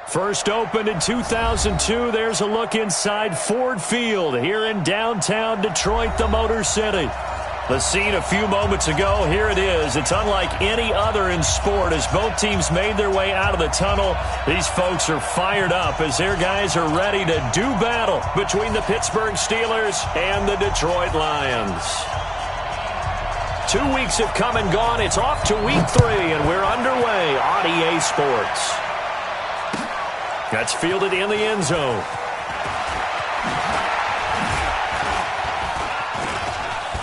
First opened in 2002, there's a look inside Ford Field here in downtown Detroit, the Motor City. The scene a few moments ago, here it is. It's unlike any other in sport as both teams made their way out of the tunnel. These folks are fired up as their guys are ready to do battle between the Pittsburgh Steelers and the Detroit Lions. 2 weeks have come and gone. It's off to week 3, and we're underway on EA Sports. That's fielded in the end zone.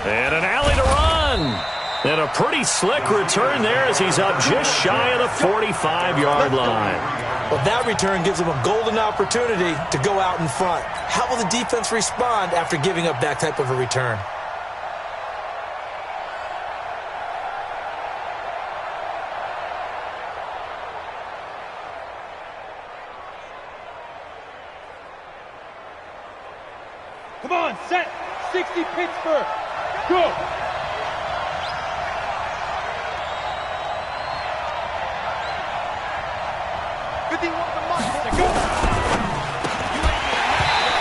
And an alley to run. And a pretty slick return there as he's up just shy of the 45-yard line. Well, that return gives him a golden opportunity to go out in front. How will the defense respond after giving up that type of a return? Come on, set. 60 Pittsburgh. Go.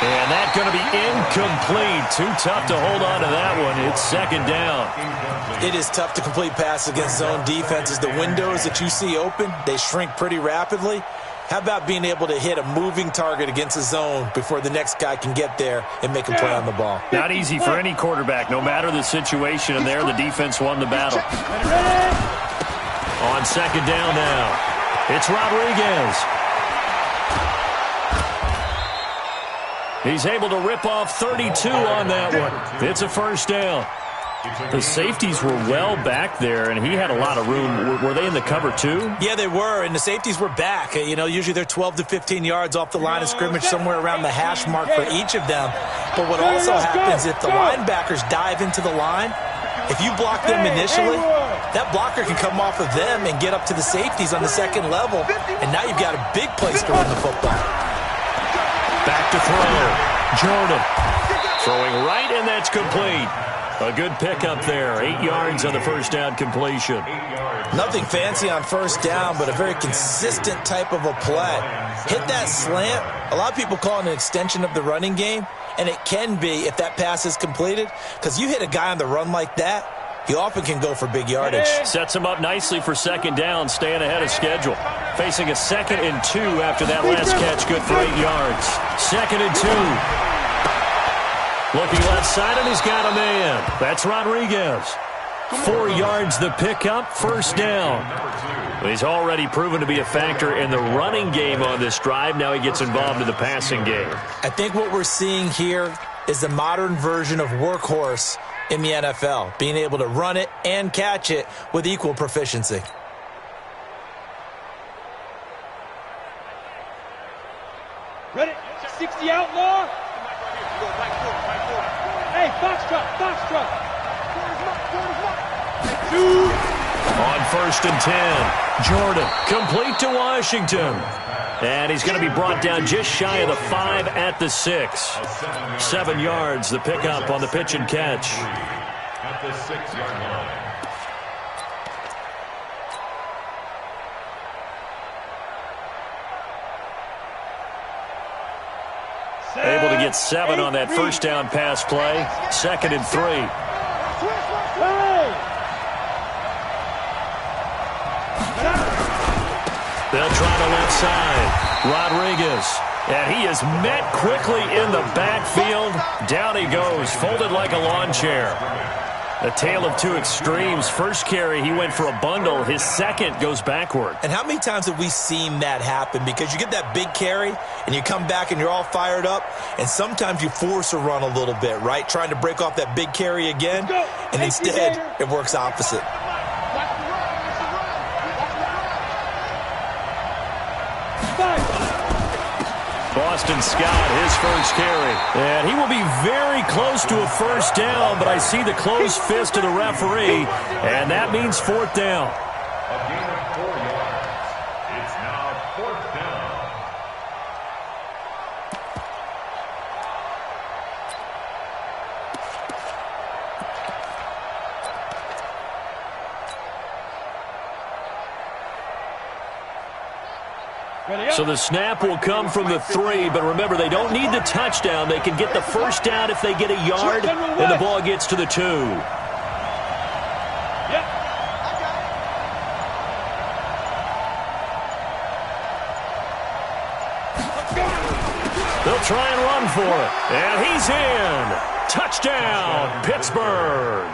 And that's going to be incomplete. Too tough to hold on to that one. It's second down. It is tough to complete passes against zone defenses. The windows that you see open, they shrink pretty rapidly. How about being able to hit a moving target against a zone before the next guy can get there and make a play on the ball? Not easy for any quarterback, no matter the situation, and there the defense won the battle. On second down now, it's Rodriguez. He's able to rip off 32 on that one. It's a first down. The safeties were well back there, and he had a lot of room. Were they in the cover, too? Yeah, they were, and the safeties were back. You know, usually they're 12 to 15 yards off the line of scrimmage, somewhere around the hash mark for each of them. But what also happens, if the linebackers dive into the line, if you block them initially, that blocker can come off of them and get up to the safeties on the second level, and now you've got a big place to run the football. Back to throw. Jordan throwing right, and that's complete. A good pickup there. 8 yards on the first down completion. Nothing fancy on first down, but a very consistent type of a play. Hit that slant. A lot of people call it an extension of the running game, and it can be if that pass is completed, because you hit a guy on the run like that, he often can go for big yardage. Sets him up nicely for second down, staying ahead of schedule. Facing a 2nd and 2 after that last catch, good for 8 yards. 2nd and 2. Looking left side, and he's got a man. That's Rodriguez. 4 yards the pickup, first down. He's already proven to be a factor in the running game on this drive. Now he gets involved in the passing game. I think what we're seeing here is the modern version of workhorse in the NFL, being able to run it and catch it with equal proficiency. Ready? 60 outlaw. Hey, Foxtrot. On 1st and 10, Jordan complete to Washington. And he's going to be brought down just shy of the 5 at the 6. 7 yards, the pickup on the pitch and catch. At the 6-yard line. Able to get 7 on that first down pass play. 2nd and 3. They'll try the left side. Rodriguez. And he is met quickly in the backfield. Down he goes, folded like a lawn chair. A tale of two extremes. First carry, he went for a bundle. His second goes backward. And how many times have we seen that happen? Because you get that big carry, and you come back and you're all fired up, and sometimes you force a run a little bit, right? Trying to break off that big carry again, and instead it works opposite. Boston Scott, his first carry. And he will be very close to a first down, but I see the closed fist of the referee, and that means 4th down. A gain of 4 yards. It's now 4th down. So the snap will come from the 3, but remember, they don't need the touchdown. They can get the first down if they get a yard, and the ball gets to the 2. They'll try and run for it. And he's in. Touchdown, Pittsburgh.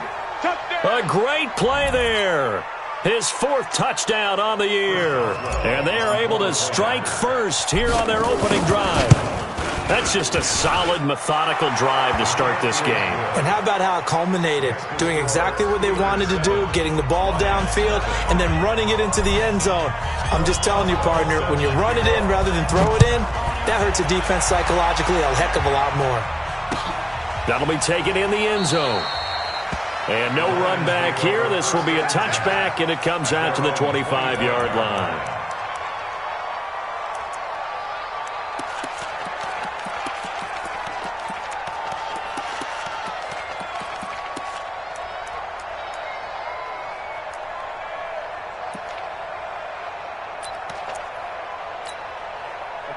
A great play there. His 4th touchdown on the year. And they are able to strike first here on their opening drive. That's just a solid, methodical drive to start this game. And how about how it culminated? Doing exactly what they wanted to do, getting the ball downfield, and then running it into the end zone. I'm just telling you, partner, when you run it in rather than throw it in, that hurts a defense psychologically a heck of a lot more. That'll be taken in the end zone. And no run back here. This will be a touchback, and it comes out to the 25-yard line.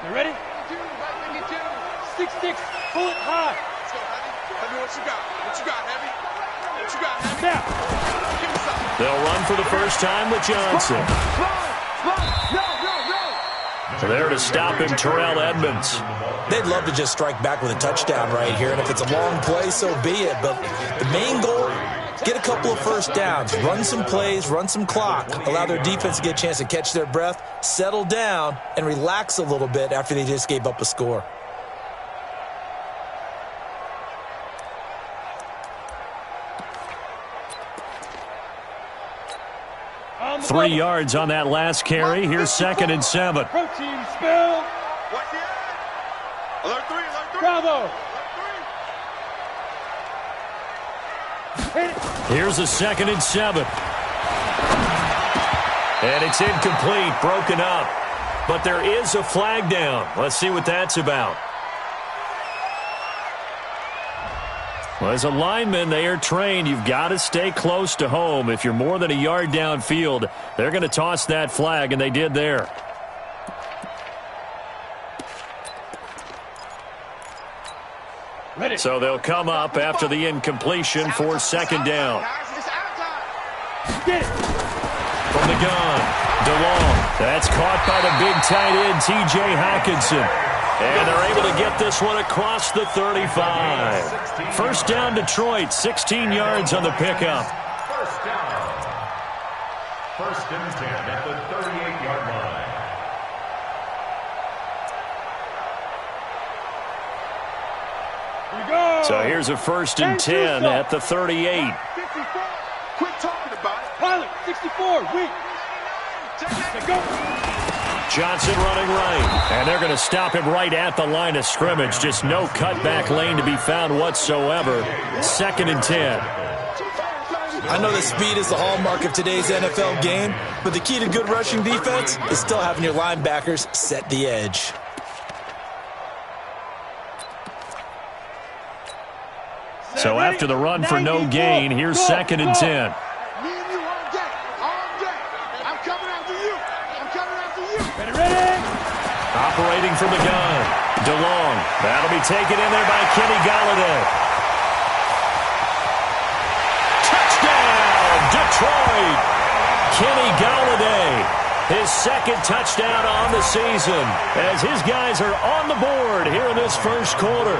You ready? 6-6, pull it high. Heavy, what you got? What you got, Heavy? What you got, Heavy? Now. Give me something. They'll run for the first time with Johnson. So there to stop him, Terrell Edmonds. They'd love to just strike back with a touchdown right here, and if it's a long play, so be it. But the main goal, get a couple of first downs, run some plays, run some clock, allow their defense to get a chance to catch their breath, settle down, and relax a little bit after they just gave up a score. Three yards on that last carry. Here's 2nd and 7. Protein spill. What's the alert 3, alert 3. Bravo. Hit it. Here's a 2nd and 7. And it's incomplete, broken up. But there is a flag down. Let's see what that's about. Well, as a lineman, they are trained. You've got to stay close to home. If you're more than a yard downfield, they're going to toss that flag, and they did there. Ready. So they'll come up after the incompletion for 2nd down. Get it. From the gun, DeLong. That's caught by the big tight end, T.J. Hockenson. And they're able to get this one across the 35. First down, Detroit, 16 yards on the pickup. First down. 1st and 10 at the 38-yard line. Here we go. So here's a 1st and 10 at the 38. 54. Quit talking about it. Pilot, 64, weak. Let's go. Johnson running right, and they're going to stop him right at the line of scrimmage. Just no cutback lane to be found whatsoever. 2nd and 10. I know that speed is the hallmark of today's NFL game, but the key to good rushing defense is still having your linebackers set the edge. So after the run for no gain, here's 2nd and 10. Operating from the gun. DeLong. That'll be taken in there by Kenny Golladay. Touchdown, Detroit. Kenny Golladay. His 2nd touchdown on the season as his guys are on the board here in this first quarter.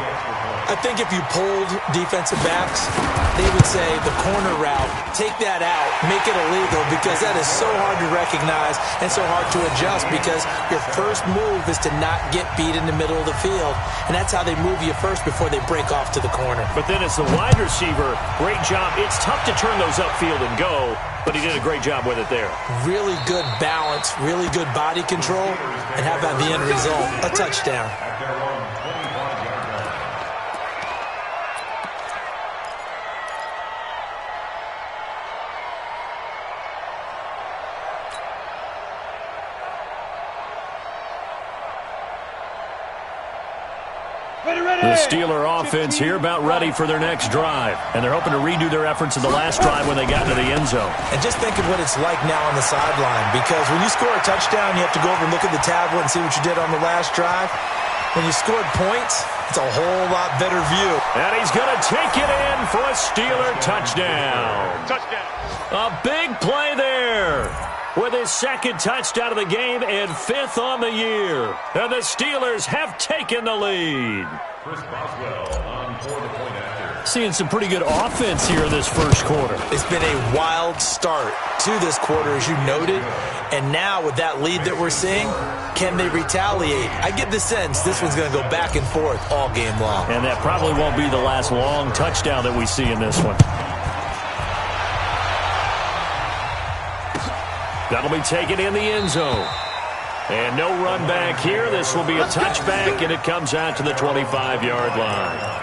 I think if you polled defensive backs, they would say the corner route, take that out, make it illegal, because that is so hard to recognize and so hard to adjust, because your first move is to not get beat in the middle of the field, and that's how they move you first before they break off to the corner. But then as the wide receiver, great job. It's tough to turn those upfield and go, but he did a great job with it there. Really good balance, really good body control, and how about the end result? A touchdown. The Steeler offense here about ready for their next drive. And they're hoping to redo their efforts in the last drive when they got into the end zone. And just think of what it's like now on the sideline. Because when you score a touchdown, you have to go over and look at the tablet and see what you did on the last drive. When you scored points, it's a whole lot better view. And he's going to take it in for a Steeler touchdown. A big play there. With his second touchdown of the game and 5th on the year. And the Steelers have taken the lead. Chris Boswell on for the point after. Seeing some pretty good offense here in this first quarter. It's been a wild start to this quarter, as you noted. And now with that lead that we're seeing, can they retaliate? I get the sense this one's going to go back and forth all game long. And that probably won't be the last long touchdown that we see in this one. That'll be taken in the end zone. And no run back here. This will be a touchback, and it comes out to the 25-yard line.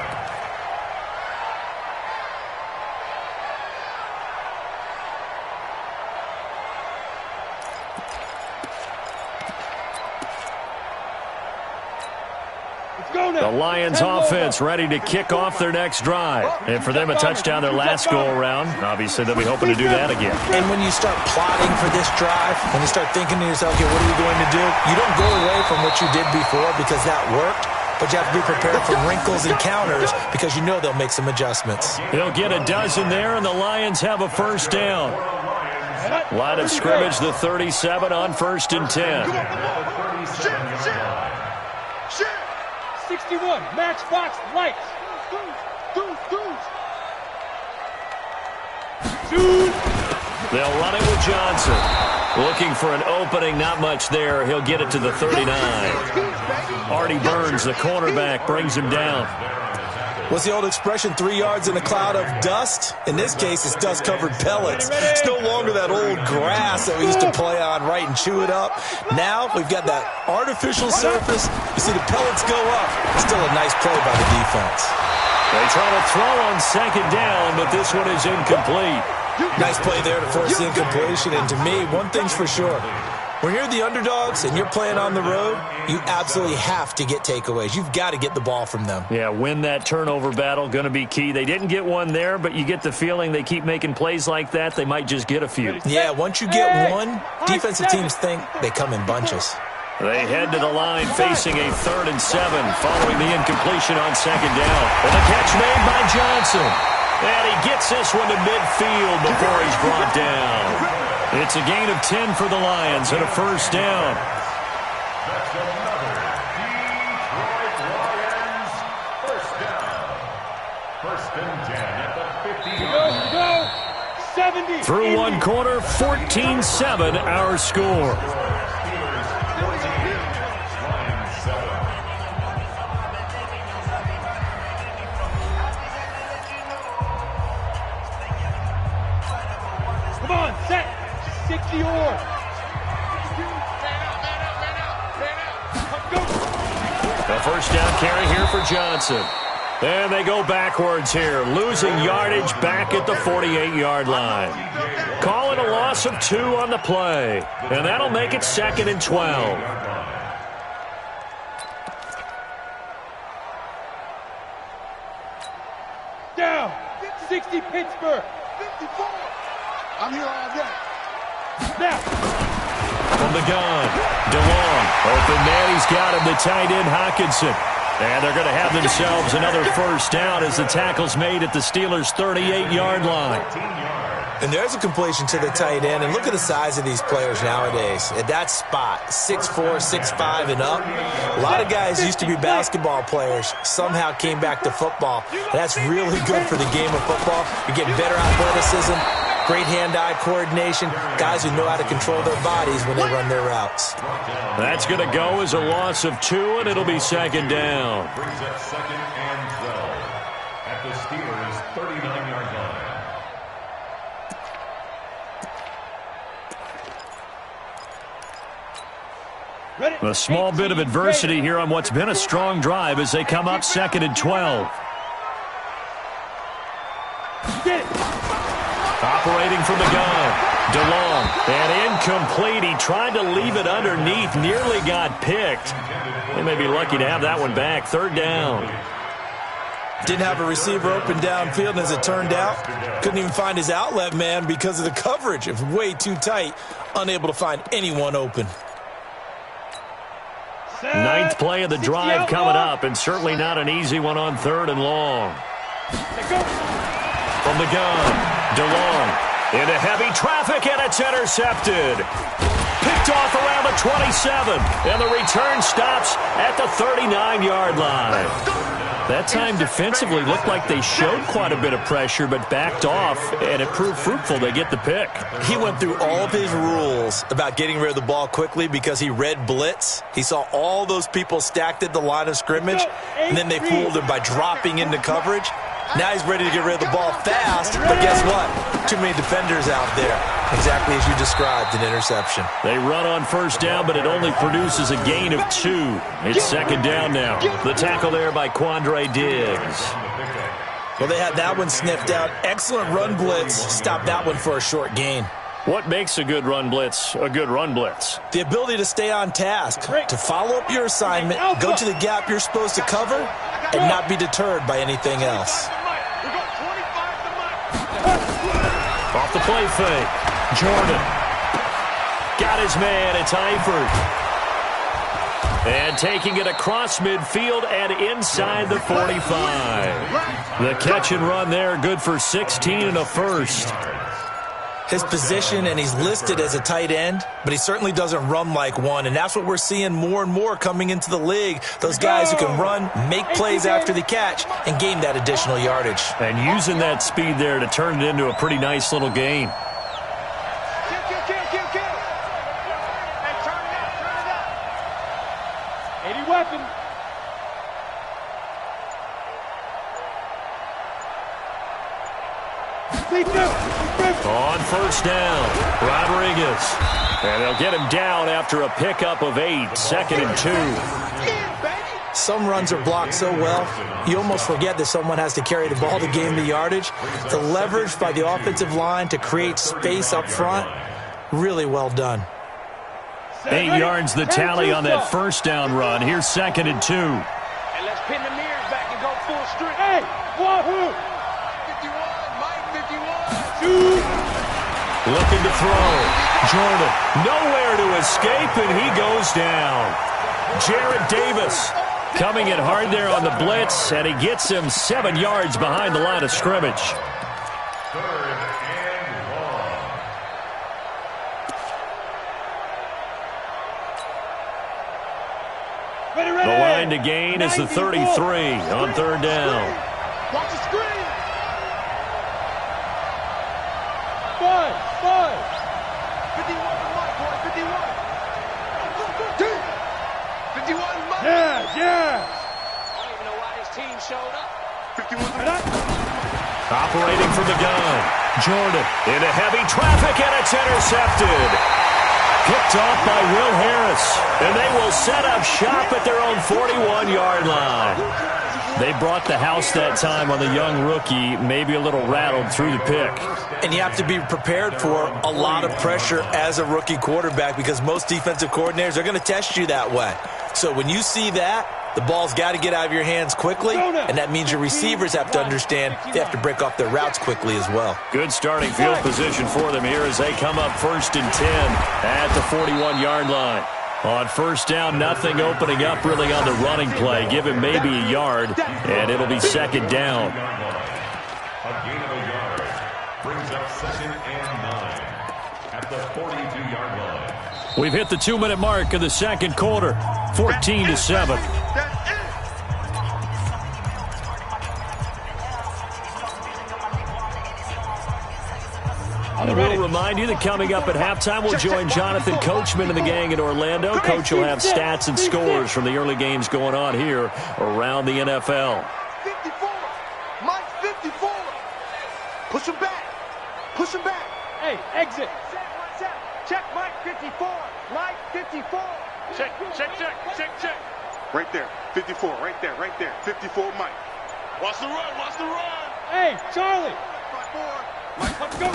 The Lions offense ready to kick off their next drive. And for them, a touchdown their last go-around. Obviously, they'll be hoping to do that again. And when you start plotting for this drive, when you start thinking to yourself, okay, what are we going to do? You don't go away from what you did before because that worked. But you have to be prepared for wrinkles and counters because you know they'll make some adjustments. They'll get a dozen there, and the Lions have a first down. Line of scrimmage, the 37 on 1st and 10. 61, matchbox lights. They'll run it with Johnson. Looking for an opening, not much there. He'll get it to the 39. Artie Burns, the cornerback, brings him down. What's the old expression, 3 yards in a cloud of dust? In this case, it's dust-covered pellets. It's no longer that old grass that we used to play on, right, and chew it up. Now we've got that artificial surface. You see the pellets go up. Still a nice play by the defense. They try to throw on 2nd down, but this one is incomplete. Nice play there to force the incompletion. And to me, one thing's for sure. When you're the underdogs and you're playing on the road, you absolutely have to get takeaways. You've got to get the ball from them. Yeah, win that turnover battle, going to be key. They didn't get one there, but you get the feeling they keep making plays like that, they might just get a few. Yeah, once you get one, defensive teams think they come in bunches. They head to the line facing a 3rd and 7 following the incompletion on 2nd down. And the catch made by Johnson. And he gets this one to midfield before he's brought down. It's a gain of 10 for the Lions and a first down. That's another Detroit Lions first down. 1st and 10 at the 50-yard line. 70. Through one quarter, 14-7 our score. Come on, set. 60 or. The first down carry here for Johnson. And they go backwards here, losing yardage back at the 48-yard line. Call it a loss of 2 on the play. And that'll make it 2nd and 12. Down. 60 Pittsburgh. 54. I'm here all day. Now. From the gun, DeLong. Open man, he's got him, the tight end, Hockenson. And they're going to have themselves another first down as the tackle's made at the Steelers' 38-yard line. And there's a completion to the tight end. And look at the size of these players nowadays. At that spot, 6'4", 6'5", and up. A lot of guys used to be basketball players. Somehow came back to football. And that's really good for the game of football. You're getting better athleticism, great hand-eye coordination, guys who know how to control their bodies when they run their routes. That's going to go as a loss of 2, and it'll be 2nd down. Brings up 2nd and 12 at the Steelers' 39-yard line. A small bit of adversity here on what's been a strong drive as they come up 2nd and 12. Operating from the gun. DeLong, and incomplete. He tried to leave it underneath, nearly got picked. They may be lucky to have that one back. Third down. Didn't have a receiver open downfield, and as it turned out, couldn't even find his outlet man because of the coverage. It was way too tight, unable to find anyone open. Ninth play of the drive coming up, and certainly not an easy one on 3rd and long. From the gun, DeLong into heavy traffic, and it's intercepted. Picked off around the 27, and the return stops at the 39-yard line. That time defensively looked like they showed quite a bit of pressure but backed off, and it proved fruitful. They get the pick. He went through all of his rules about getting rid of the ball quickly because he read blitz. He saw all those people stacked at the line of scrimmage, and then they fooled him by dropping into coverage. Now he's ready to get rid of the ball fast, but guess what? Too many defenders out there. Exactly as you described, an interception. They run on first down, but it only produces a gain of 2. It's second down now. The tackle there by Quandre Diggs. Well, they had that one sniffed out. Excellent run blitz. Stopped that one for a short gain. What makes a good run blitz a good run blitz? The ability to stay on task, to follow up your assignment, go to the gap you're supposed to cover, and not be deterred by anything else. Off the play fake. Jordan. Got his man. It's Eifert. And taking it across midfield and inside the 45. The catch and run there, good for 16 and a first. His position, and he's listed as a tight end, but he certainly doesn't run like one, and that's what we're seeing more and more coming into the league. Those guys who can run, make plays after the catch, and gain that additional yardage. And using that speed there to turn it into a pretty nice little gain. Hey, turn it up. 80 weapon. On first down, Rodriguez. And they'll get him down after a pickup of 8, 2nd and 2. Some runs are blocked so well, you almost forget that someone has to carry the ball to gain the yardage. The leverage by the offensive line to create space up front, really well done. 8 yards the tally on that first down run. Here's 2nd and 2. And let's pin the mirrors back and go full strength. Hey, Wahoo! 51, Mike, 51. 2. Looking to throw. Jordan, nowhere to escape, and he goes down. Jarrett Davis coming in hard there on the blitz, and he gets him 7 yards behind the line of scrimmage. 3rd and long. The line to gain is the 33 on 3rd down. Watch the screen. 5. 51 Mike, boy, 51. 51 Mike. Yeah. I don't even know why this team showed up. 51 Operating from the gun. Jordan into heavy traffic, and it's intercepted. Picked off by Will Harris, and they will set up shop at their own 41-yard line. They brought the house that time on the young rookie, maybe a little rattled through the pick. And you have to be prepared for a lot of pressure as a rookie quarterback because most defensive coordinators are going to test you that way. So when you see that, the ball's got to get out of your hands quickly, and that means your receivers have to understand they have to break off their routes quickly as well. Good starting field position for them here as they come up 1st and 10 at the 41-yard line. On first down, nothing opening up really on the running play. Give him maybe a yard, and it'll be 2nd down. A gain of a yard brings up 2nd and 9 at the 42-yard line. We've hit the 2-minute mark of the second quarter, 14-7. We'll remind you that coming up at halftime, we'll join Jonathan Coachman and the gang in Orlando. Coach will have stats and scores from the early games going on here around the NFL. 54. Mike, 54. Push him back. Push him back. Hey, exit. Check Mike 54. Mike 54. Check. Right there. 54. Right there. 54 Mike. Watch the run. Hey, Charlie. Front 4. Mike, Let's go.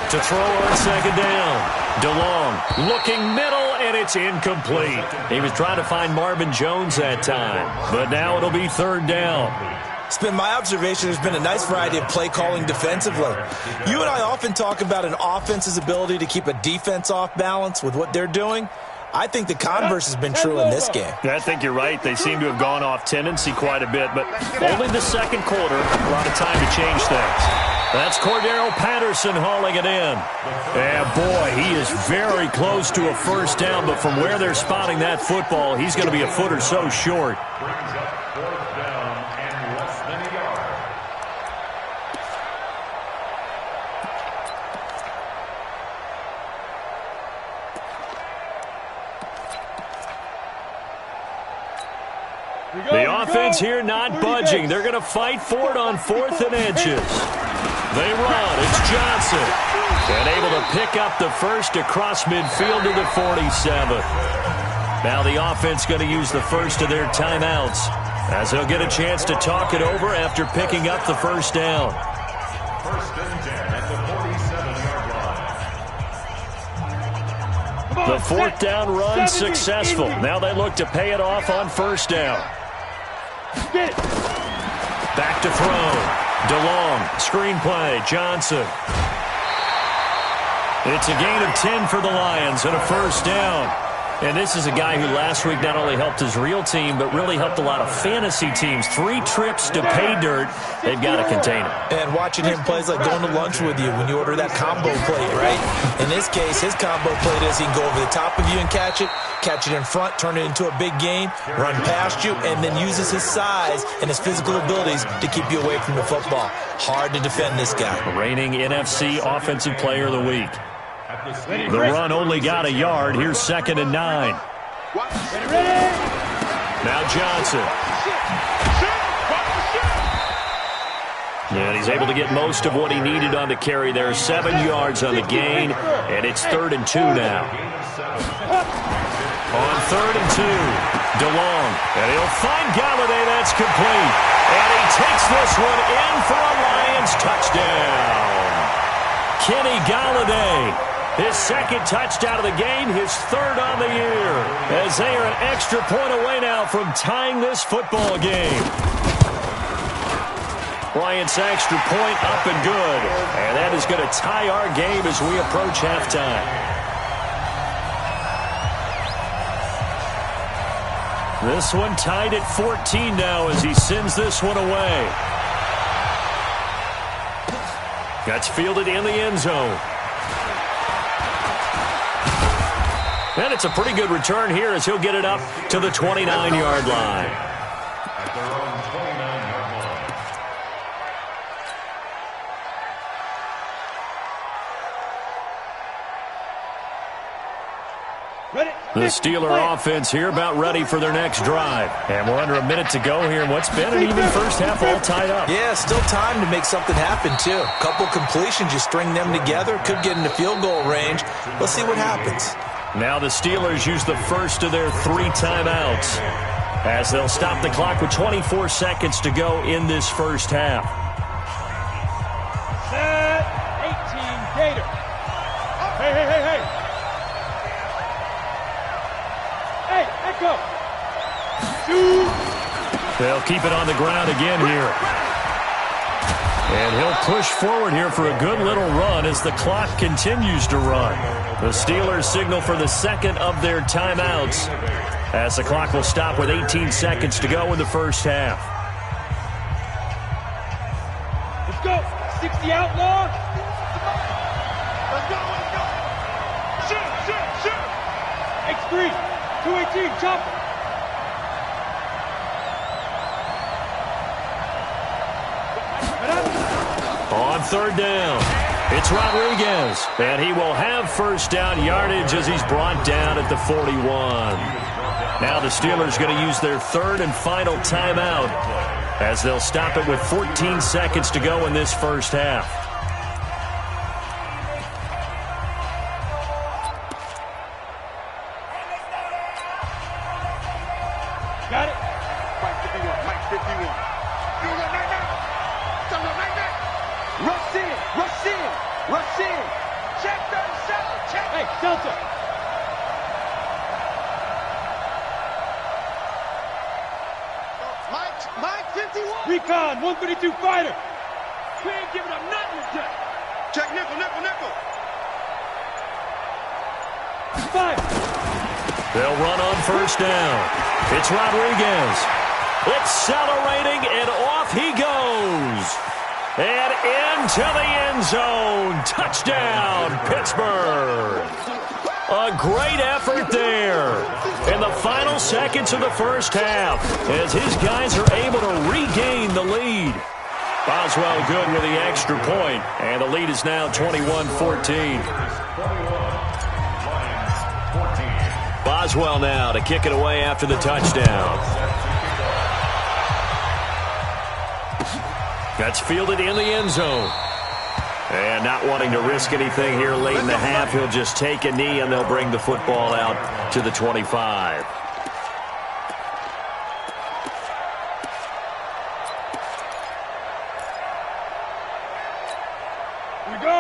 To throw on second down. DeLong looking middle, and it's incomplete. He was trying to find Marvin Jones that time, but now it'll be third down. It's been my observation there's been a nice variety of play calling defensively. You and I often talk about an offense's ability to keep a defense off balance with what they're doing. I think the converse has been true in this game. I think you're right. They seem to have gone off tendency quite a bit, but only the second quarter, a lot of time to change things. That's Cordero Patterson hauling it in. And boy, he is very close to a first down, but from where they're spotting that football, he's going to be a foot or so short. Brings up fourth down and less than a yard. The offense here not budging. They're going to fight for it on 4th and inches. They run. It's Johnson. And able to pick up the first across midfield to the 47. Now the offense going to use the first of their timeouts as they'll get a chance to talk it over after picking up the first down. First and 10 at the 47-yard line. The fourth down run successful. Now they look to pay it off on first down. Back to throw. DeLong, screenplay, Johnson. It's a gain of 10 for the Lions and a first down. And this is a guy who last week not only helped his real team, but really helped a lot of fantasy teams. 3 trips to pay dirt. They've got to contain him. And watching him play is like going to lunch with you when you order that combo plate, right? In this case, his combo plate is he can go over the top of you and catch it in front, turn it into a big gain, run past you, and then uses his size and his physical abilities to keep you away from the football. Hard to defend this guy. Reigning NFC Offensive Player of the Week. The run only got a yard. Here's 2nd and 9. Now Johnson. And he's able to get most of what he needed on the carry there. 7 yards on the gain, and it's 3rd and 2 now. On 3rd and 2, DeLong. And he'll find Galladay. That's complete. And he takes this one in for a Lions touchdown. Kenny Galladay. His 2nd touchdown of the game, his 3rd on the year. As they are an extra point away now from tying this football game. Bryant's extra point up and good. And that is going to tie our game as we approach halftime. This one tied at 14 now as he sends this one away. That's fielded in the end zone. And it's a pretty good return here as he'll get it up to the 29-yard line. At their own 29-yard line. The Steeler offense here about ready for their next drive. And we're under a minute to go here in what's been an even first half all tied up. Yeah, still time to make something happen, too. Couple completions, you string them together, could get into field goal range. Let's see what happens. Now the Steelers use the first of their 3 timeouts as they'll stop the clock with 24 seconds to go in this first half. Set 18 Gator. Hey, hey, hey, hey. Hey, echo. Shoot. They'll keep it on the ground again here. And he'll push forward here for a good little run as the clock continues to run. The Steelers signal for the 2nd of their timeouts as the clock will stop with 18 seconds to go in the first half. Let's go. 60 outlaw. Let's go, let's go. Shoot, shoot, shoot. X3, 218, chopper. On 3rd down, it's Rodriguez, and he will have first down yardage as he's brought down at the 41. Now the Steelers going to use their 3rd and final timeout as they'll stop it with 14 seconds to go in this first half. Got it. Mike 51, Mike 51. Rush in, rush in, rush in. Check 37. Check. Hey, Delta. Mike 51. Recon, 132 fighter. We ain't giving up nothing today. Check nickel. 5. They'll run on first down. It's Rodriguez. Accelerating, and off he goes. And into the end zone. Touchdown, Pittsburgh. A great effort there in the final seconds of the first half as his guys are able to regain the lead. Boswell good with the extra point, and the lead is now 21-14. Boswell now to kick it away after the touchdown. That's fielded in the end zone. And not wanting to risk anything here late in the half, he'll just take a knee and they'll bring the football out to the 25.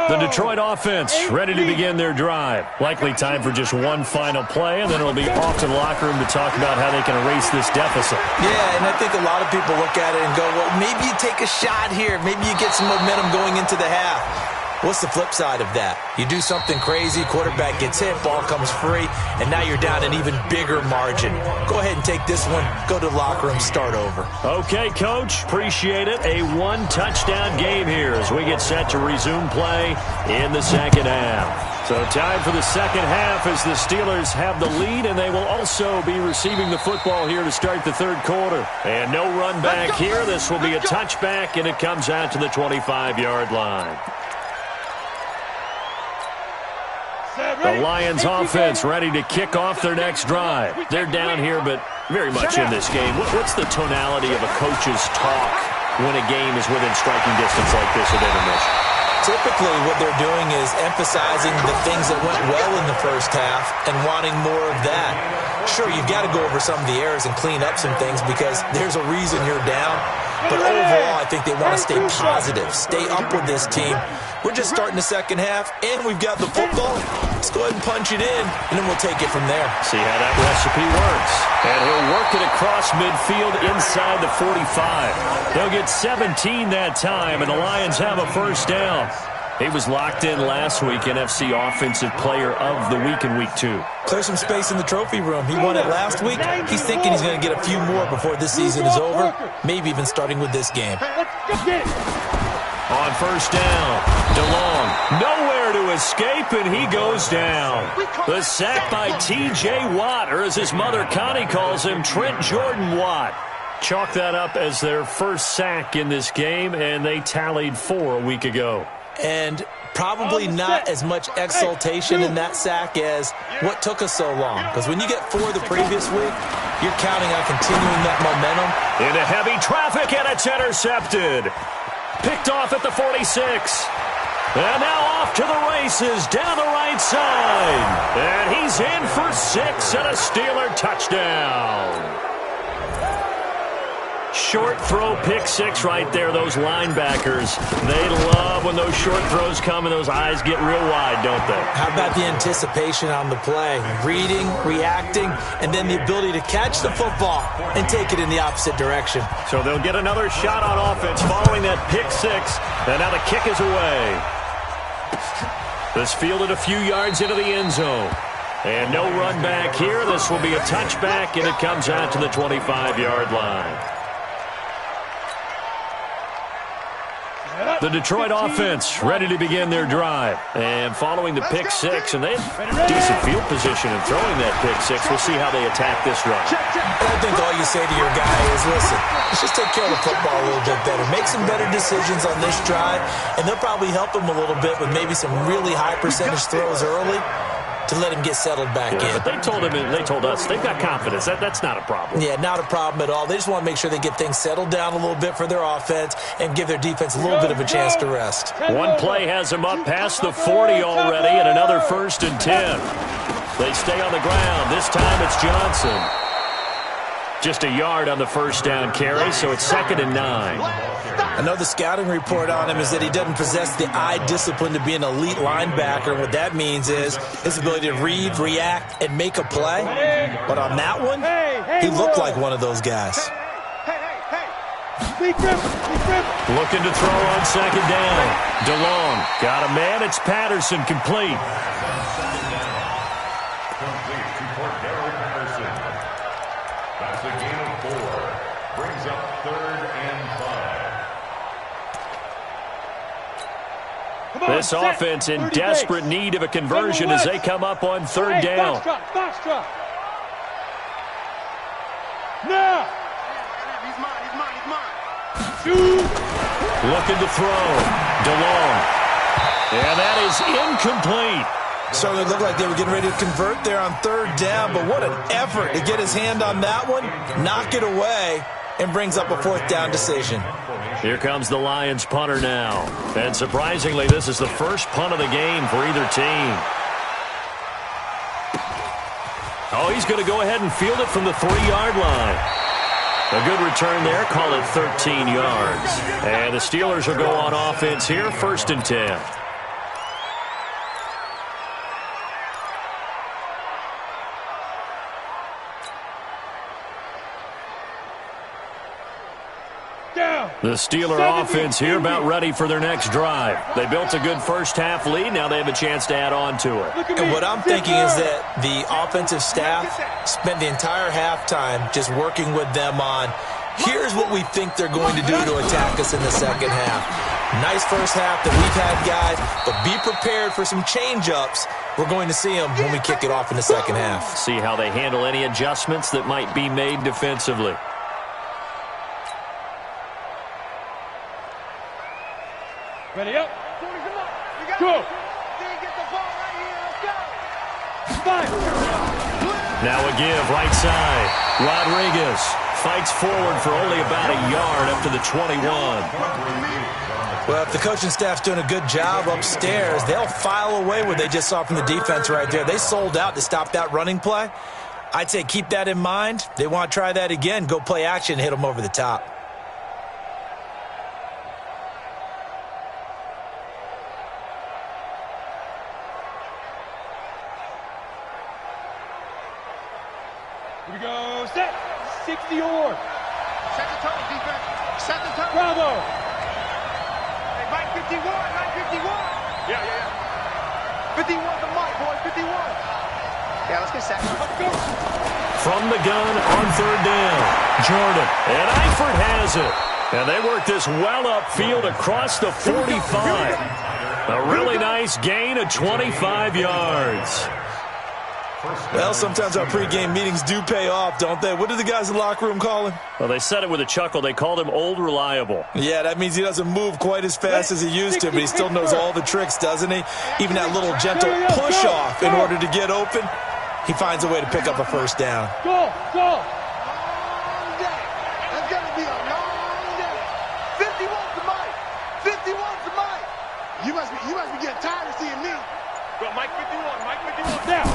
The Detroit offense ready to begin their drive. Likely time for just one final play, and then it'll be off to the locker room to talk about how they can erase this deficit. Yeah, and I think a lot of people look at it and go, well, maybe you take a shot here. Maybe you get some momentum going into the half. What's the flip side of that? You do something crazy, quarterback gets hit, ball comes free, and now you're down an even bigger margin. Go ahead and take this one, go to the locker room, start over. Okay, Coach, appreciate it. A one-touchdown game here as we get set to resume play in the second half. So time for the second half as the Steelers have the lead, and they will also be receiving the football here to start the third quarter. And no run back here. This will be a touchback, and it comes out to the 25-yard line. The Lions offense ready to kick off their next drive. They're down here, but very much in this game. What's the tonality of a coach's talk when a game is within striking distance like this at intermission? Typically, what they're doing is emphasizing the things that went well in the first half and wanting more of that. Sure, you've got to go over some of the errors and clean up some things because there's a reason you're down. But overall, I think they want to stay positive, stay up with this team. We're just starting the second half, and we've got the football. Let's go ahead and punch it in, and then we'll take it from there. See how that recipe works. And he'll work it across midfield inside the 45. They'll get 17 that time, and the Lions have a first down. He was locked in last week, NFC Offensive Player of the Week in Week 2. Clear some space in the trophy room. He won it last week. He's thinking he's going to get a few more before this season is over, maybe even starting with this game. On first down, DeLong nowhere to escape, and he goes down. The sack by T.J. Watt, or as his mother Connie calls him, Trent Jordan Watt. Chalk that up as their first sack in this game, and they tallied 4 a week ago. And probably not as much exultation in that sack as what took us so long. Because when you get 4 the previous week, you're counting on continuing that momentum. Into heavy traffic, and it's intercepted. Picked off at the 46. And now off to the races down the right side. And he's in for 6 and a Steeler touchdown. Short throw, pick 6 right there. Those linebackers, they love when those short throws come and those eyes get real wide, don't they? How about the anticipation on the play? Reading, reacting, and then the ability to catch the football and take it in the opposite direction. So they'll get another shot on offense following that pick 6. And now the kick is away. This fielded a few yards into the end zone. And no run back here. This will be a touchback, and it comes out to the 25-yard line. The Detroit offense ready to begin their drive. And following the pick 6, and they have decent field position in throwing that pick 6. We'll see how they attack this drive. I think all you say to your guy is, listen, let's just take care of the football a little bit better. Make some better decisions on this drive, and they'll probably help him a little bit with maybe some really high percentage throws early to let him get settled back in. But they told us they've got confidence. That's not a problem. Yeah, not a problem at all. They just want to make sure they get things settled down a little bit for their offense and give their defense a little bit of a chance to rest. One play has them up past the 40 already, and another 1st and 10. They stay on the ground. This time it's Johnson. Just a yard on the first down carry, so it's 2nd and 9. I know the scouting report on him is that he doesn't possess the eye discipline to be an elite linebacker. What that means is his ability to read, react, and make a play. But on that one, he looked like one of those guys. Looking to throw on 2nd down. DeLong got a man. It's Patterson complete. That's a gain of 4. Brings up 3rd and 5. This offense in desperate need of a conversion as they come up on 3rd down. Foxtrot. Now. He's mine. Shoot. Looking to throw. DeLong. And that is incomplete. Certainly looked like they were getting ready to convert there on 3rd down, but what an effort to get his hand on that one, knock it away, and brings up a 4th down decision. Here comes the Lions punter now. And surprisingly, this is the first punt of the game for either team. Oh, he's going to go ahead and field it from the 3-yard line. A good return there, call it 13 yards. And the Steelers will go on offense here, 1st and 10. The Steeler offense here about ready for their next drive. They built a good first-half lead. Now they have a chance to add on to it. And what I'm thinking is that the offensive staff spent the entire halftime just working with them on, here's what we think they're going to do to attack us in the second half. Nice first half that we've had, guys, but be prepared for some change-ups. We're going to see them when we kick it off in the second half. See how they handle any adjustments that might be made defensively. Ready up. Go. Now a give, right side. Rodriguez fights forward for only about a yard up to the 21. Well, if the coaching staff's doing a good job upstairs, they'll file away what they just saw from the defense right there. They sold out to stop that running play. I'd say keep that in mind. They want to try that again. Go play action and hit them over the top. Here we go. Set. 60 or. Set the tone, defense. Set the tone. Bravo. Hey, Mike 51. Yeah. 51 the mic, boy. 51. Yeah, let's get set. Let's go. From the gun on 3rd down. Jordan. And Eifert has it. And they work this well upfield across the 45. A really nice gain of 25 yards. Well, sometimes our pregame meetings do pay off, don't they? What did the guys in the locker room call him? Well, they said it with a chuckle. They called him Old Reliable. Yeah, that means he doesn't move quite as fast as he used to, but he still knows all the tricks, doesn't he? Even that little gentle push-off in order to get open, he finds a way to pick up a first down. Go. Long day. That's going to be a long day. 51's the mic. 51's the mic. You must be getting tired of seeing me. Go, Mike 51. Now.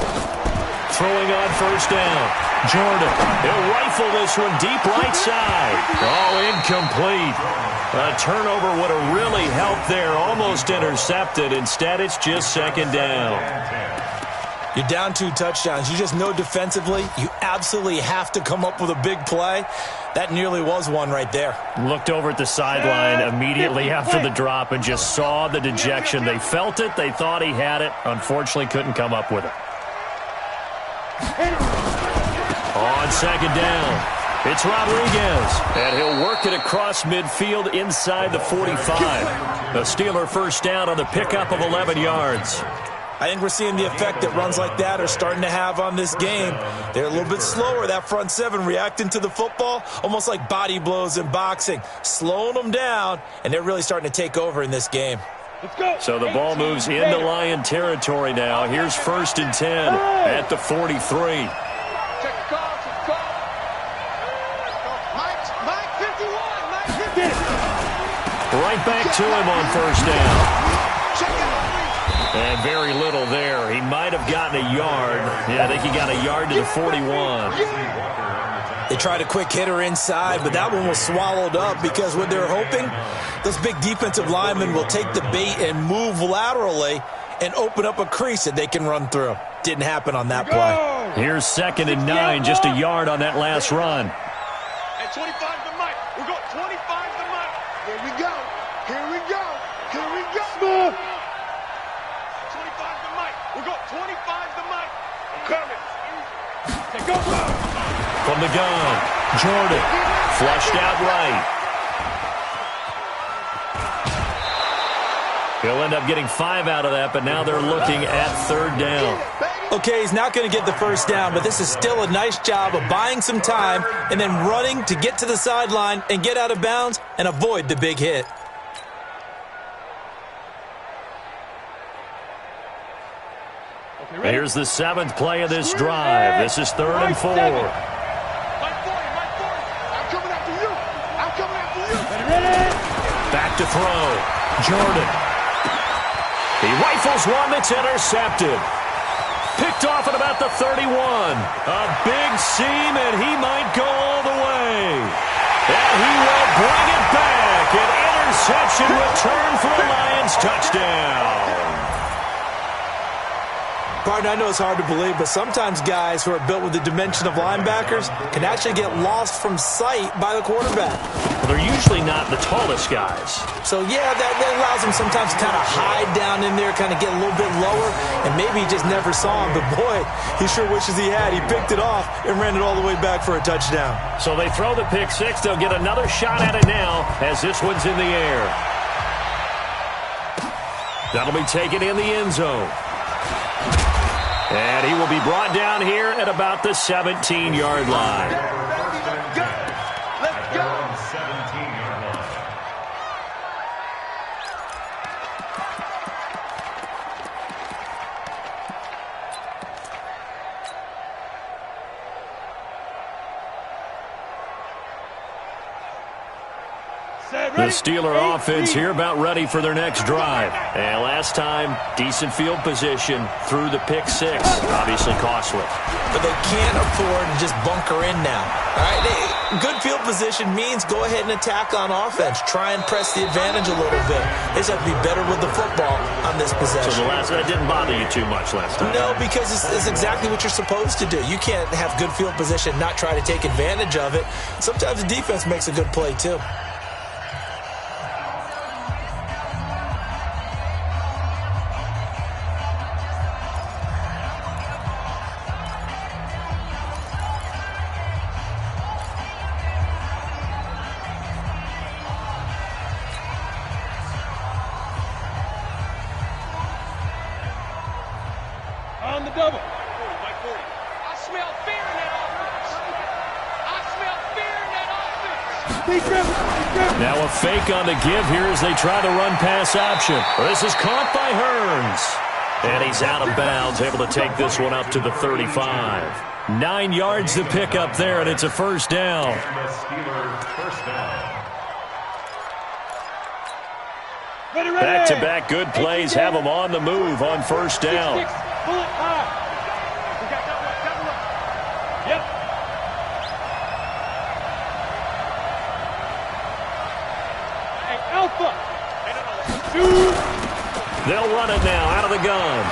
Throwing on 1st down. Jordan. He'll rifle this one deep right side. Oh, incomplete. A turnover would have really helped there. Almost intercepted. Instead, it's just 2nd down. You're down 2 touchdowns. You just know defensively you absolutely have to come up with a big play. That nearly was one right there. Looked over at the sideline immediately after the drop and just saw the dejection. They felt it. They thought he had it. Unfortunately, couldn't come up with it. On 2nd down, it's Rodriguez. And he'll work it across midfield inside the 45. A Steeler first down on the pickup of 11 yards. I think we're seeing the effect that runs like that are starting to have on this game. They're a little bit slower, that front seven, reacting to the football, almost like body blows in boxing, slowing them down, and they're really starting to take over in this game. Let's go. So the ball moves into Lion territory now. Here's 1st and 10 at the 43. Check the call. Mike 51. Right back to him on 1st down. Check it out. And very little there. He might have gotten a yard. Yeah, I think he got a yard to the 41. They tried a quick hitter inside, but that one was swallowed up because what they're hoping, those big defensive linemen will take the bait and move laterally and open up a crease that they can run through. Didn't happen on that play. Here's 2nd and 9, just a yard on that last run. At 25 to Mike. We're going 25 to Mike. Here we go. Here we go. Here we go. 25 to Mike. We're going 25 to Mike. I'm coming. Go. From the gun, Jordan, flushed out right. He'll end up getting 5 out of that, but now they're looking at 3rd down. Okay, he's not going to get the first down, but this is still a nice job of buying some time and then running to get to the sideline and get out of bounds and avoid the big hit. Here's the 7th play of this drive. This is 3rd and 4. I'm coming after you. I'm coming after you. Back to throw. Jordan. He rifles one that's intercepted. Picked off at about the 31. A big seam, and he might go all the way. And he will bring it back. An interception return for a Lions touchdown. Partner, I know it's hard to believe, but sometimes guys who are built with the dimension of linebackers can actually get lost from sight by the quarterback. Well, they're usually not the tallest guys. So, yeah, that allows them sometimes to kind of hide down in there, kind of get a little bit lower, and maybe he just never saw him. But, boy, he sure wishes he had. He picked it off and ran it all the way back for a touchdown. So they throw the pick six. They'll get another shot at it now as this one's in the air. That'll be taken in the end zone. And he will be brought down here at about the 17-yard line. Let's go. 17-yard line. The Steeler offense here about ready for their next drive. And last time, decent field position through the pick six. Obviously costly. But they can't afford to just bunker in now. All right, good field position means go ahead and attack on offense. Try and press the advantage a little bit. They just have to be better with the football on this possession. So that didn't bother you too much last time? No, because it's exactly what you're supposed to do. You can't have good field position, not try to take advantage of it. Sometimes the defense makes a good play, too. On the double. 40, Mike 40. I smell fear in that offense. I smell fear in that offense. Be driven. Now a fake on the give here as they try the run-pass option. This is caught by Hearns. And he's out of bounds, able to take this one up to the 35. 9 yards to pick up there, and it's a first down. And the Steelers first down. Back-to-back good plays have them on the move on first down. Pull it high. We got that one. Yep. Hey, Alpha. They'll run it now out of the gun.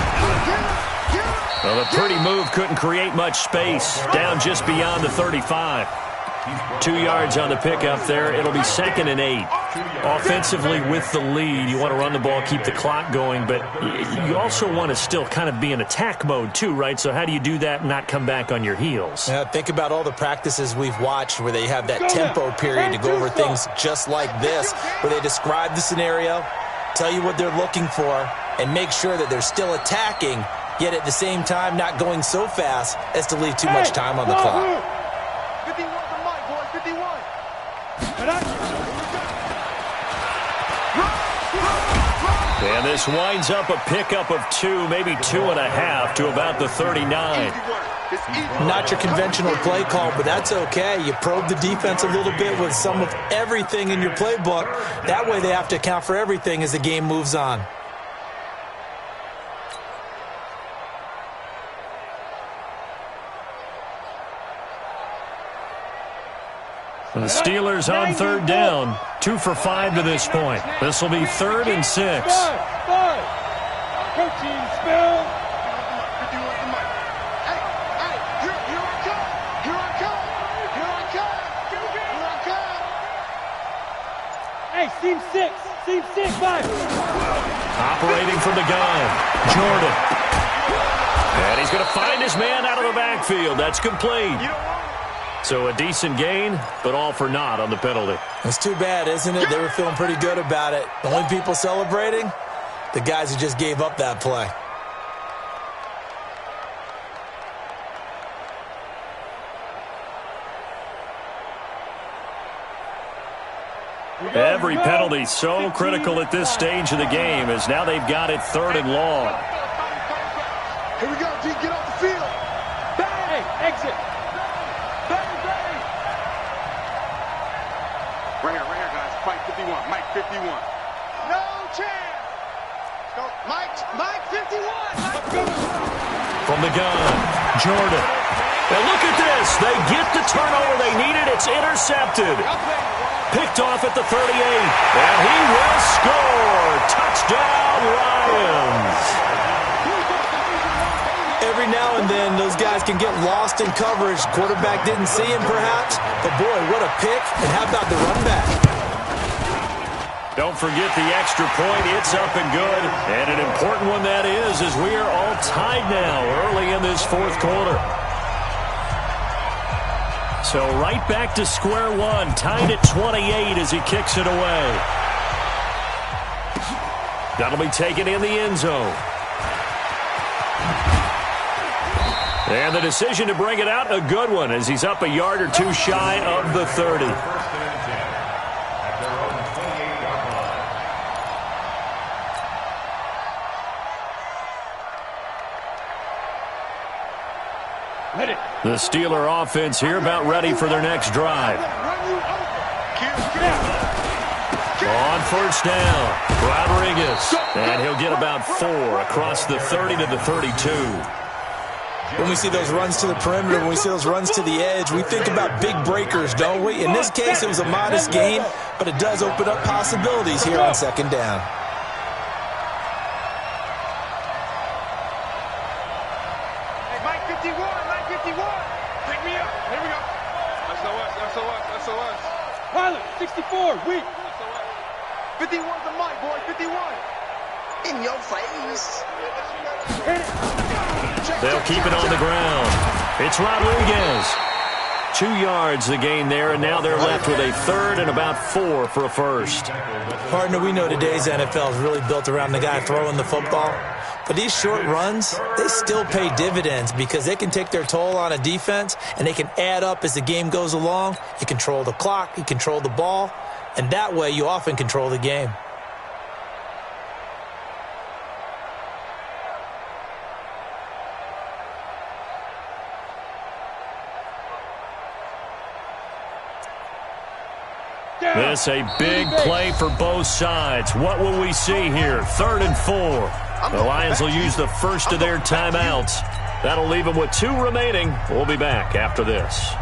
Well, a pretty move couldn't create much space. Down just beyond the 35. 2 yards on the pickup there. It'll be 2nd and 8. Offensively with the lead, you want to run the ball, keep the clock going, but you also want to still kind of be in attack mode too, right? So how do you do that and not come back on your heels? Yeah, think about all the practices we've watched where they have that tempo period to go over things just like this, where they describe the scenario, tell you what they're looking for, and make sure that they're still attacking, yet at the same time not going so fast as to leave too much time on the clock. 51 to Mike, boys. 51. And this winds up a pickup of 2, maybe 2.5 to about the 39. Not your conventional play call, but that's okay. You probe the defense a little bit with some of everything in your playbook. That way they have to account for everything as the game moves on. The Steelers on third down, 2 for 5 to this point. This will be 3rd and 6. Protein spill. Hey, seam 6, 5. Operating from the gun, Jordan. And he's going to find his man out of the backfield. That's complete. So a decent gain, but all for naught on the penalty. It's too bad, isn't it? They were feeling pretty good about it. The only people celebrating, the guys who just gave up that play. Every penalty so critical at this stage of the game, as now they've got it 3rd and long. Here we go, G. Get off the field. Hey, exit. Right here, guys. Mike 51. Mike 51. No chance. Go, Mike 51. From the gun, Jordan. And look at this. They get the turnover they needed. It's intercepted. Picked off at the 38. And he will score. Touchdown, Lions. Every now and then, those guys can get lost in coverage. Quarterback didn't see him, perhaps. But, boy, what a pick. And how about the run back? Don't forget the extra point. It's up and good. And an important one that is, as we are all tied now early in this 4th quarter. So right back to square one, tied at 28 as he kicks it away. That'll be taken in the end zone. And the decision to bring it out, a good one, as he's up a yard or two shy of the 30. The Steeler offense here about ready for their next drive. On first down, Rodriguez. And he'll get about 4 across the 30 to the 32. When we see those runs to the perimeter, when we see those runs to the edge, we think about big breakers, don't we? In this case, it was a modest gain, but it does open up possibilities here on 2nd down. Pilot, 64, weak. 51's the mic, boy, 51. In your face. They'll keep it on the ground. It's Rodriguez. 2 yards the gain there, and now they're left with a 3rd and about 4 for a first. Partner, we know today's NFL is really built around the guy throwing the football. But these short runs, they still pay dividends because they can take their toll on a defense, and they can add up as the game goes along. You control the clock, you control the ball, and that way you often control the game. This a big play for both sides. What will we see here? 3rd and 4. The Lions will use the first of their timeouts. That'll leave them with 2 remaining. We'll be back after this.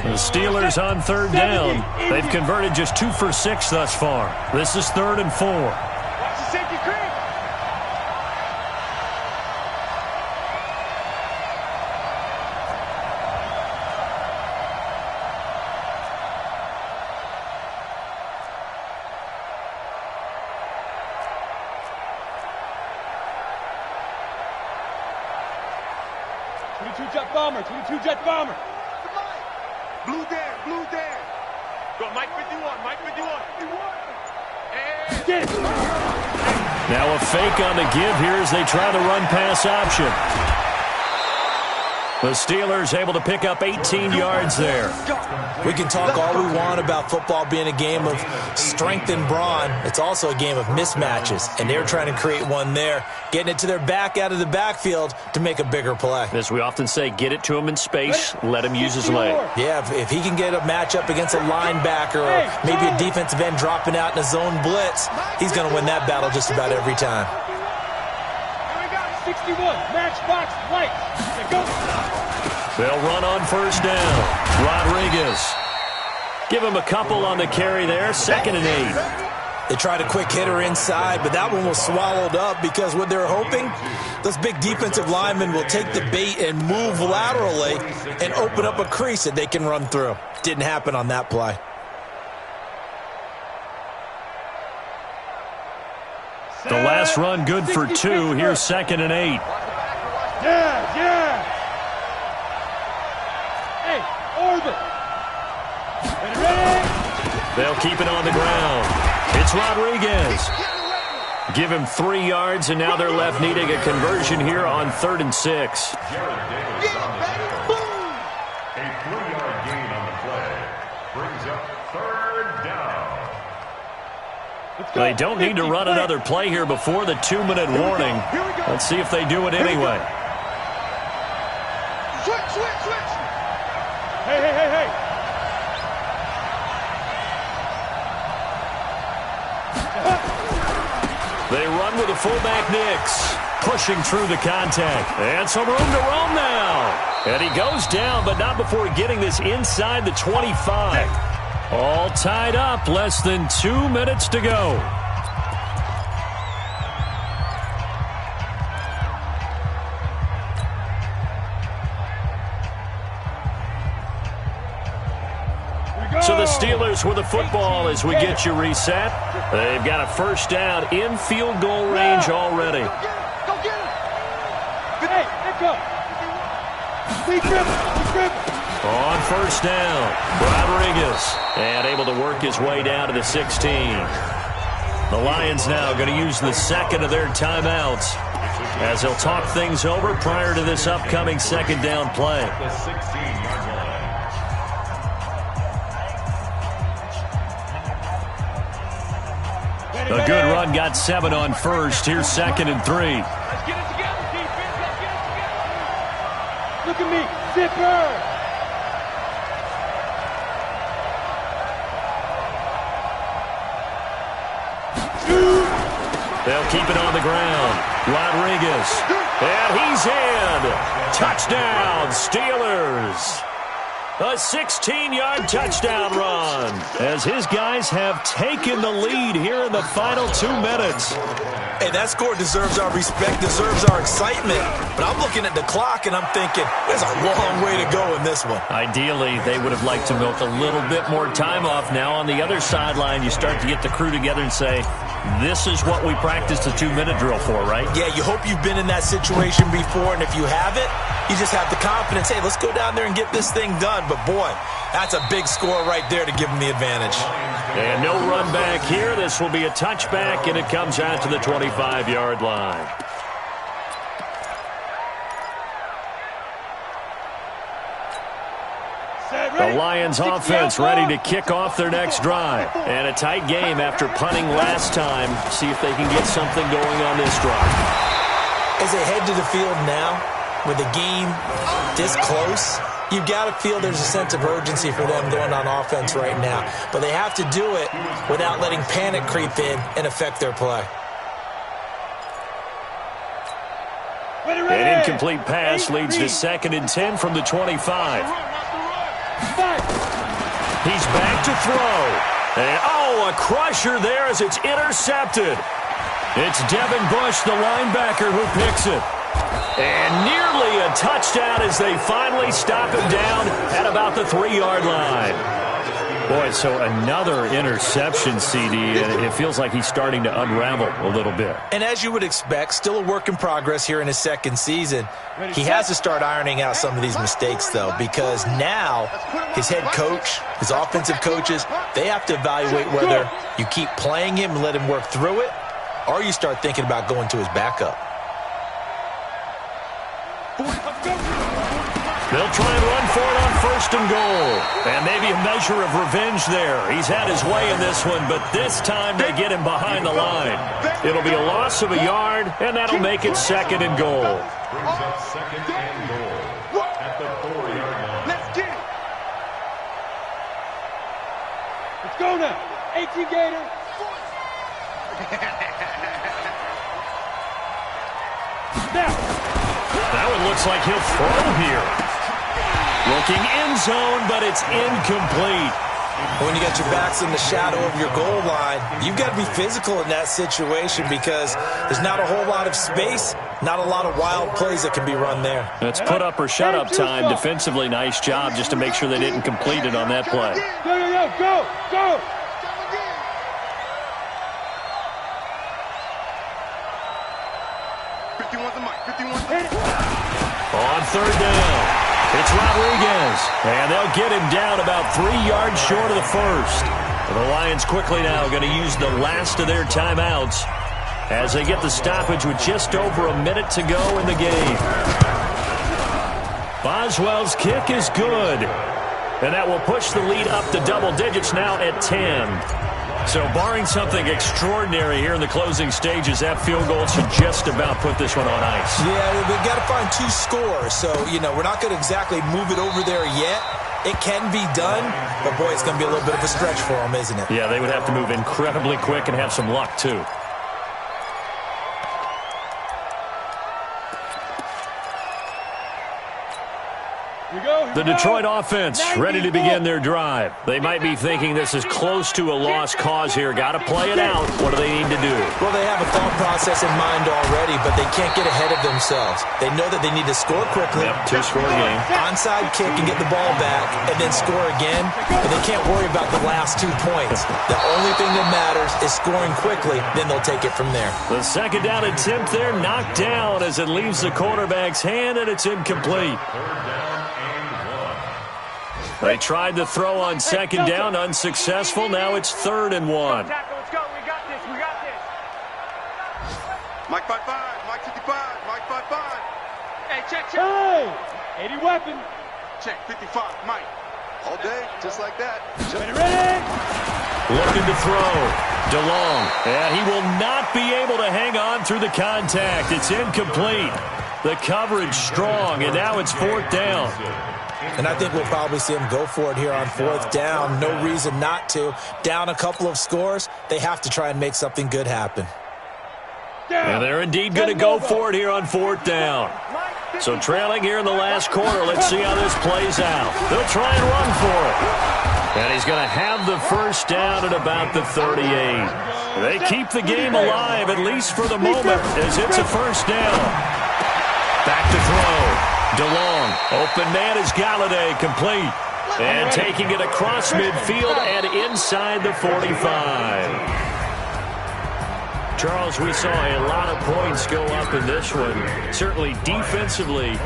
The Steelers on 3rd down. They've converted just 2 for 6 thus far. This is 3rd and 4. Watch the safety creep. Jet bomber. Blue Dan. Go, Mike 51. And Get it. Now a fake on the give here as they try the run-pass option. The Steelers able to pick up 18 yards there. We can talk all we want about football being a game of strength and brawn. It's also a game of mismatches, and they're trying to create one there, getting it to their back out of the backfield to make a bigger play. As we often say, get it to him in space, let him use his leg. Yeah, if he can get a matchup against a linebacker or maybe a defensive end dropping out in a zone blitz, he's going to win that battle just about every time. 61, matchbox lights. They go. They'll run on first down. Rodriguez. Give him a couple on the carry there. 2nd and 8. They tried a quick hitter inside, but that one was swallowed up because what they're hoping, those big defensive linemen will take the bait and move laterally and open up a crease that they can run through. Didn't happen on that play. The last run good for 2. Here's 2nd and 8. Yeah. Hey, orbit. Ready. They'll keep it on the ground. It's Rodriguez. Give him 3 yards, and now they're left needing a conversion here on 3rd and 6. A 3-yard gain on the play brings up 3rd down. They don't need to run another play here before the 2-minute warning. Let's see if they do it anyway. Switch. Hey. They run with a fullback Nix, pushing through the contact. And some room to roam now. And he goes down, but not before getting this inside the 25. All tied up, less than 2 minutes to go. So the Steelers with the football as we get you reset. They've got a first down in field goal range already. Go get him. Hey, let's go. He dribble. On first down, Rodriguez. And able to work his way down to the 16. The Lions now going to use the second of their timeouts as they'll talk things over prior to this upcoming second down play. The 16-yard line. A good run got 7 on first. Here's 2nd and 3. Let's get it together, defense. Let's get it together. Look at me. Zipper. They'll keep it on the ground. Rodriguez. And he's in. Touchdown, Steelers. A 16-yard touchdown run as his guys have taken the lead here in the final 2 minutes. Hey, that score deserves our respect, deserves our excitement. But I'm looking at the clock and I'm thinking, there's a long way to go in this one. Ideally, they would have liked to milk a little bit more time off. Now on the other sideline, you start to get the crew together and say, this is what we practiced the 2-minute drill for, right? Yeah, you hope you've been in that situation before, and if you haven't, you just have the confidence, hey, let's go down there and get this thing done. But, boy, that's a big score right there to give them the advantage. And no run back here. This will be a touchback, and it comes out to the 25-yard line. The Lions offense ready to kick off their next drive. And a tight game after punting last time. See if they can get something going on this drive. As they head to the field now, with the game this close, you've got to feel there's a sense of urgency for them going on offense right now. But they have to do it without letting panic creep in and affect their play. An incomplete pass leads to 2nd and 10 from the 25. He's back to throw. And, a crusher there as it's intercepted. It's Devin Bush, the linebacker, who picks it. And nearly a touchdown as they finally stop him down at about the 3-yard line. Boy, so another interception, CD, and it feels like he's starting to unravel a little bit. And as you would expect, still a work in progress here in his second season. He has to start ironing out some of these mistakes, though, because now his head coach, his offensive coaches, they have to evaluate whether you keep playing him and let him work through it, or you start thinking about going to his backup. They'll try and run for it on 1st and goal. And maybe a measure of revenge there. He's had his way in this one, but this time they get him behind the line. It'll be a loss of a yard, and that'll make it 2nd and goal. Brings up 2nd and goal at the 4-yard line. Let's get it. Let's go now. 18 Gator. That one looks like he'll throw here. Looking end zone, but it's incomplete. When you got your backs in the shadow of your goal line, you've got to be physical in that situation because there's not a whole lot of space, not a lot of wild plays that can be run there. It's put up or shut up time. Defensively, nice job just to make sure they didn't complete it on that play. Go! On third down, it's Rodriguez, and they'll get him down about 3 yards short of the first. The Lions quickly now going to use the last of their timeouts as they get the stoppage with just over a minute to go in the game. Boswell's kick is good, and that will push the lead up to double digits now at 10. So barring something extraordinary here in the closing stages, that field goal should just about put this one on ice. Yeah, they've got to find 2 scores. So, we're not going to exactly move it over there yet. It can be done, but, boy, it's going to be a little bit of a stretch for them, isn't it? Yeah, they would have to move incredibly quick and have some luck, too. The Detroit offense ready to begin their drive. They might be thinking this is close to a lost cause here. Got to play it out. What do they need to do? Well, they have a thought process in mind already, but they can't get ahead of themselves. They know that they need to score quickly. Yep, 2-score game. Onside kick and get the ball back and then score again, but they can't worry about the last 2 points. The only thing that matters is scoring quickly, then they'll take it from there. The second down attempt there knocked down as it leaves the quarterback's hand, and it's incomplete. They tried to throw on second down, unsuccessful. Now it's 3rd and 1. Let's go. We got this. Mike 55, Mike 55, Mike 55. Hey, check. Hey! 80 weapon. Check 55, Mike. All day, just like that. Ready? Looking to throw. DeLong. And he will not be able to hang on through the contact. It's incomplete. The coverage strong, and now it's 4th down. And I think we'll probably see them go for it here on 4th down. No reason not to. Down a couple of scores, they have to try and make something good happen. And they're indeed going to go for it here on 4th down. So trailing here in the last quarter, let's see how this plays out. They'll try and run for it. And he's going to have the first down at about the 38. They keep the game alive, at least for the moment, as it's a first down. Back to throw. DeLong, open man is Galladay, complete. And taking it across midfield and inside the 45. Charles, we saw a lot of points go up in this one. Certainly defensively,